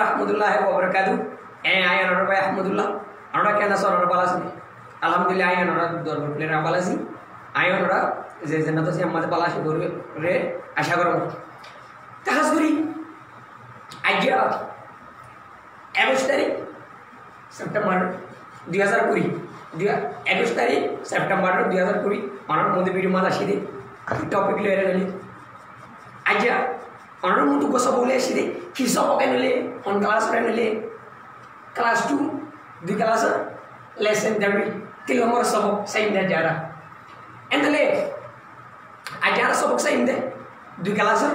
warahmatullahi wabarakatuh. Ayo nora Pak Ahmadullah. Nora kena sora balasi. Alhamdulillah ayo nora dor plera balasi. Ayo nora যে জান্নাত আছে আমাদের পালাশি করবে রে আশা করব। তাহাজ করি আজ 21 তারিখ সেপ্টেম্বর 2020 21 তারিখ সেপ্টেম্বর 2020 অনার মধ্যে ভিডিও মাল আসিদে টপিক লেরে নেলি আজ অনার মধ্যে গোসা বলে আসিদে কি সব কেনলে অন ক্লাস রে নেলে ক্লাস 2 দুই ক্লাস লেসন 3 তিন নম্বর সবক সাইন্দা যারা এন্ডলে ajar sobok sainde du kalasa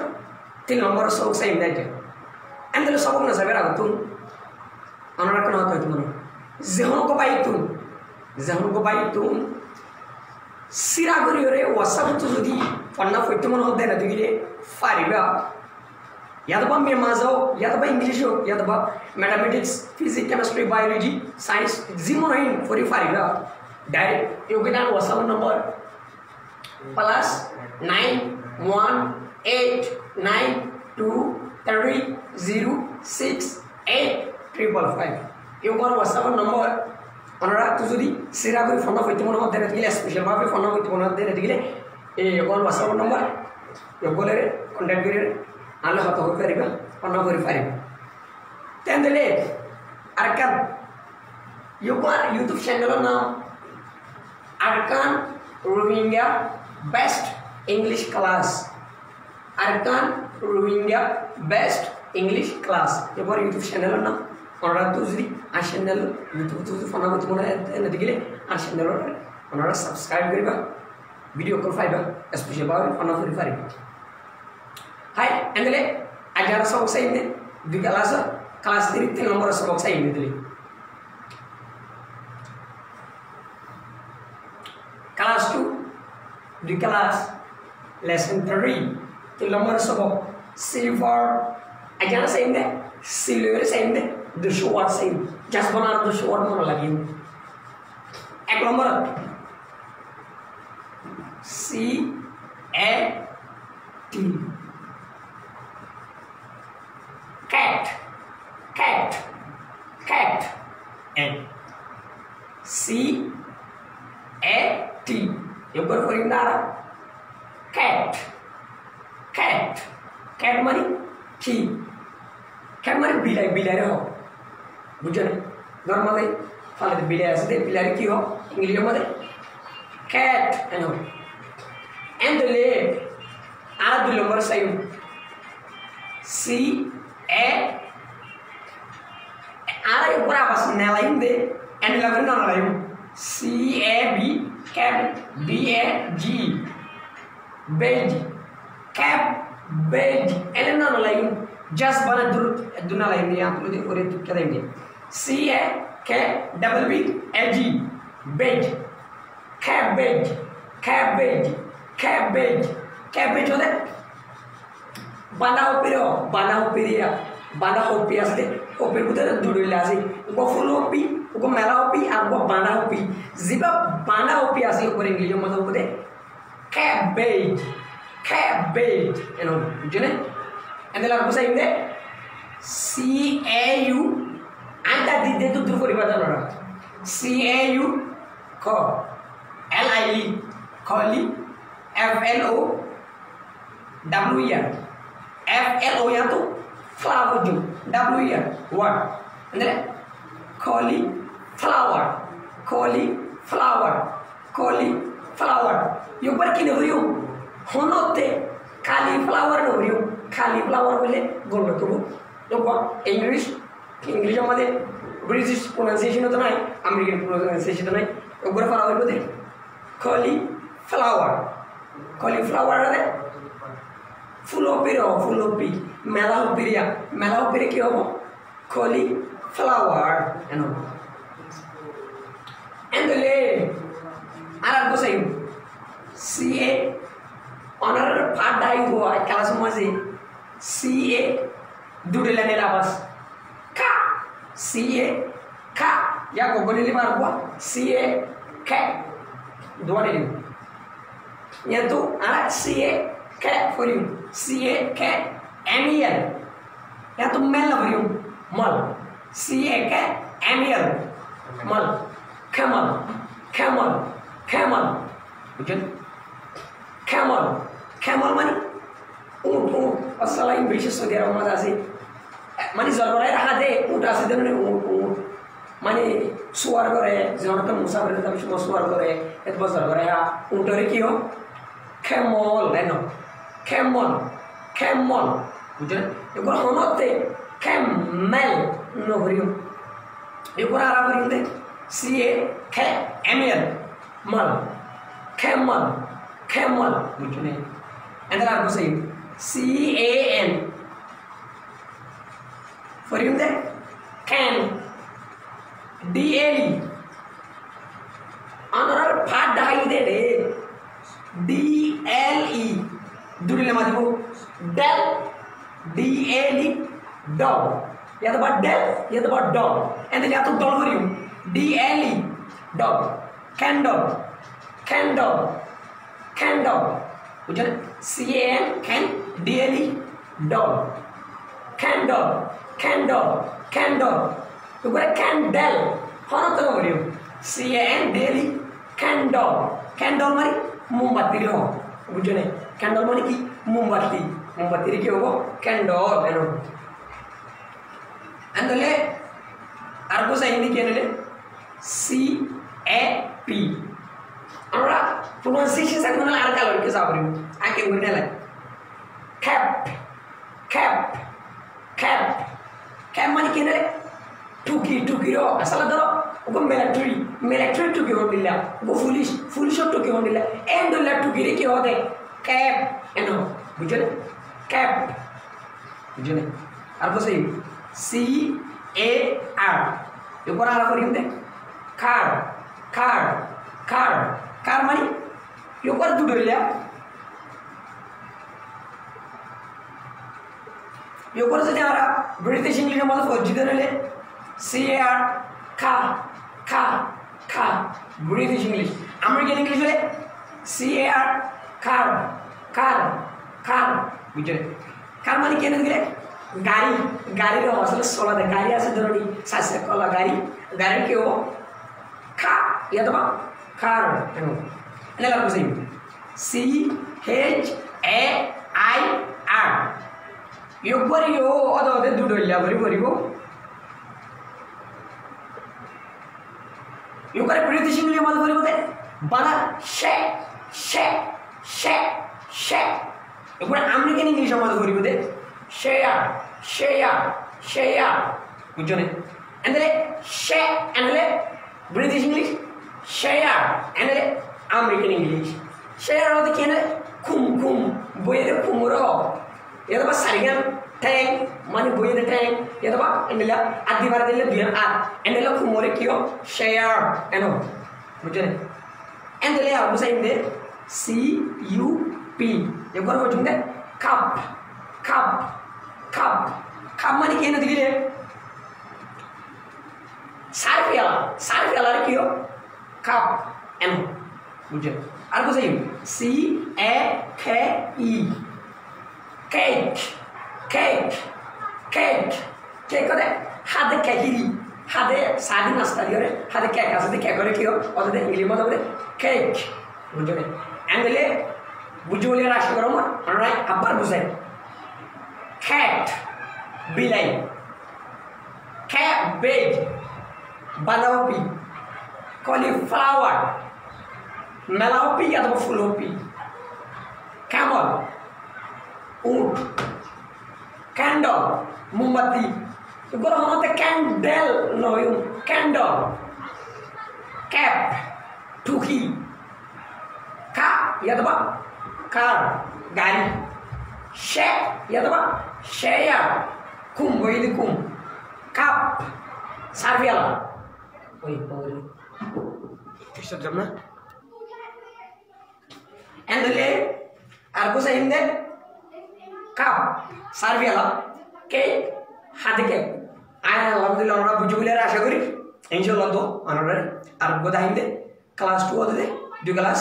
til nomor sobok sainde aja endele sobok na sabera gutun anara kana hoy tumono zehon ko baitun sira gori ore wasab tu jodi panna foitu mono hodde na digile fariba yadaba me mazo yadaba english yadaba mathematics physics chemistry biology science zimoin for fariba direct yogina wasab number plus 9 1 8 9 2 3 0 6 8 555 এই ওপর WhatsApp নম্বর আপনারা তো যদি সিরা করে phone করতে মনে হতে গেলে স্পেশাল ভাবে ফোন করতে মনে হতে গেলে এই ওপর WhatsApp নম্বর বলে কন্টাক্ট করে আলো হতে হতে পারিবা ফোন করে পারিবা তেন্দলে আরকান ইউটিউব চ্যানেলের নাম Arakan Rohingya best English class Arkan Rohingya best English class এবার ইউটিউব চ্যানেলের নাম ওনারা তো যদি আর চ্যানেল ইউটিউব তো ফোন করতে মনে এনে দিলে আর চ্যানেল ওনারা সাবস্ক্রাইব করিবা ভিডিও কল পাইবা স্পেশাল ভাবে ফোন করে পারিবা হাই এন্ডলে আজারা সব সাইনে দুই ক্লাস 3 নম্বর সব সাইনে দিলি ক্লাস 2 দুই class lesson 3 till nomor sebab silver aja sayinde silver sayinde the short sayinde just banar the short mana lagi ek nomor C A T cat and C A T yang berperintah cat মানে কি cat মানে বিলাই হোক বুঝছেন normally ফালে বিলাই আছে বিলাই কি হোক ইংলিশের মধ্যে cat এনো এন্ডলে আর দুই নম্বর সাইন C A আর উপর আবাস নেলাইন দে এন্ড লাগবে না line C A B cat B A G bed cap bed elena no lain just bana duna lain ni आप लोग और ये क्या देंगे C A K double B A G bed cabbage होते bana hopi असते hopi कुछ तो दुड़ीला से वो full hopi वो मेला hopi आप वो bana hopi जिबा bana hopi आसी ऊपर इंग्लिश में मतलब होते cabbage you know jene and then aku saying that C A U anta dide tu duru koriba janora C A U ko L I E Koli F L O W E R F L O ya tu flower ju W E R what and then cauliflower yo par kine hoyo honote cauliflower no hoyo cauliflower bole gollo to yo english amade british pronunciation to nai american pronunciation to nai ogor flower bode cauliflower ade fulopi mela hopiri ki hobo cauliflower and the Arab ko sayo CA honor part dai huwa class mazi CA dudela ne labas ka CA ka ya ko bolili mar huwa CA ka dua ne ya tu CA ka for you CA ka MEL ya tu mel for you ma CAMEL mal camel camel camel বুঝছেন camel camel মানে উট উট আসলে ইংলিশে Saudi আরব মাঝে আছে মানে জলবায়ু রাখা দে উট আছে দেন উট উট মানে সোয়ার করে যেটা মুসাফির দাবি সময় সোয়ার করে এত বছর করে উটরে কি হয় camel দেন camel camel বুঝছেন এগুলো হনতে camel নগরীয় এগুলো আর বলতে CAMEL mal camel camel বুঝছেন and then I will say CAN for you there can DLE another part die there DLE दुरीला माध्यमो del DLE dog या तो बात del या तो बात dog and then या तो dog for you DLE dog candle candle candle बुझे CAN can DLE dog candle candle candle तो बोले candle कौन तो बोल रही हो CAN DLE candle candle मारी मोमबत्ती रे हो बुझे नहीं candle मारी की मोमबत्ती मोमबत्ती रे क्या होगा candle है ना अंदर आर्को साइन नहीं क्या ले CAP আমরা pronunciation sa kanila ar kalor ke sabri ake ngurne la cap cap cap cap mani kene tuki tuki ro asala daro ugo military tuki hondilla ugo foolish tuki hondilla endolla tuki re ki hote cap eno bujhone cap bujhone ar ko sahi CAR ekora ala korinte car car car car मानी yorker दुडल्या yorker से हमारा British English में मतलब फौजी करले CAR खा खा खा ब्रिटिश इंग्लिश अमेरिकन इंग्लिश में CAR कार कार कार बुझे कार मानी केने दिले गाड़ी गाड़ी रो असल सोला दे गाड़ी आसे दरोडी सासे कोला गाड़ी गाड़ी के हो खा या तो car eno ene la cosa CHAIR yo bari yo odo de dudolla bari go yo kare british english mal bari bote bana she yo kare american english mal bari bote share bujone endele she endele british english share and American English share of the can kum boy the kumuro yadaba sarigan tank money boy the tank yadaba endela addivar delle bian at endela kumore kyo share eno mujhe endele abu saying de CUP yagor bojunde cup money kena digile sarfiala kyo cup M मुझे और कुछ नहीं CAKE cake करे हाथ कैकिरी हाथ साड़ी नाश्ता लियो रे हाथ केक आसे केक करे क्यों और तो इंग्लिश में तो बोले केक मुझे नहीं एंगले बुजुले राष्ट्र करो मत और अब्बार बुझे cat बिलाई cabbage बांधाकोपी cauliflower मेलाओपी या तो फूलोपी camel ऊंट candle मोमबत्ती तो गोरा हम तो candle नो यूं candle cap टूकी का या तो बा car गाड़ी शे या तो बा शेया कुम वही दी कुम cup सार्वियाला वही पौड़ी किस तरह ना एंडले आर्को से हिंदे cup सार्वियाला केक हाथ के आया अल्हम्दुलिल्लाह আমরা বুঝুলে আশা করি ইনশাআল্লাহ তো আমরা আর গোদা হিন্দে ক্লাস 2 হতে 2 class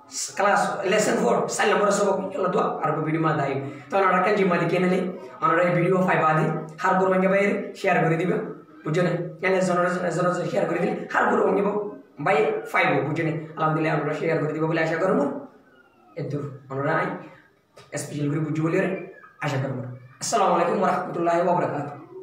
kelas lesson 4 salah nomor sebab kalau dua harus video mah dayu to orang kan jima di kenali orang video 5 adi har guru nge bayar share করে দিবে বুঝছেন এনে জনর শেয়ার করে দিলে har guru nge বাই 5 বুঝছেন আলহামদুলিল্লাহ আমরা share করে দিব বলে আশা করব এদুর আমরা স্পেশাল করে বুঝি বলে আশা করব আসসালামু আলাইকুম ওয়া রাহমাতুল্লাহি ওয়া বারাকাতুহু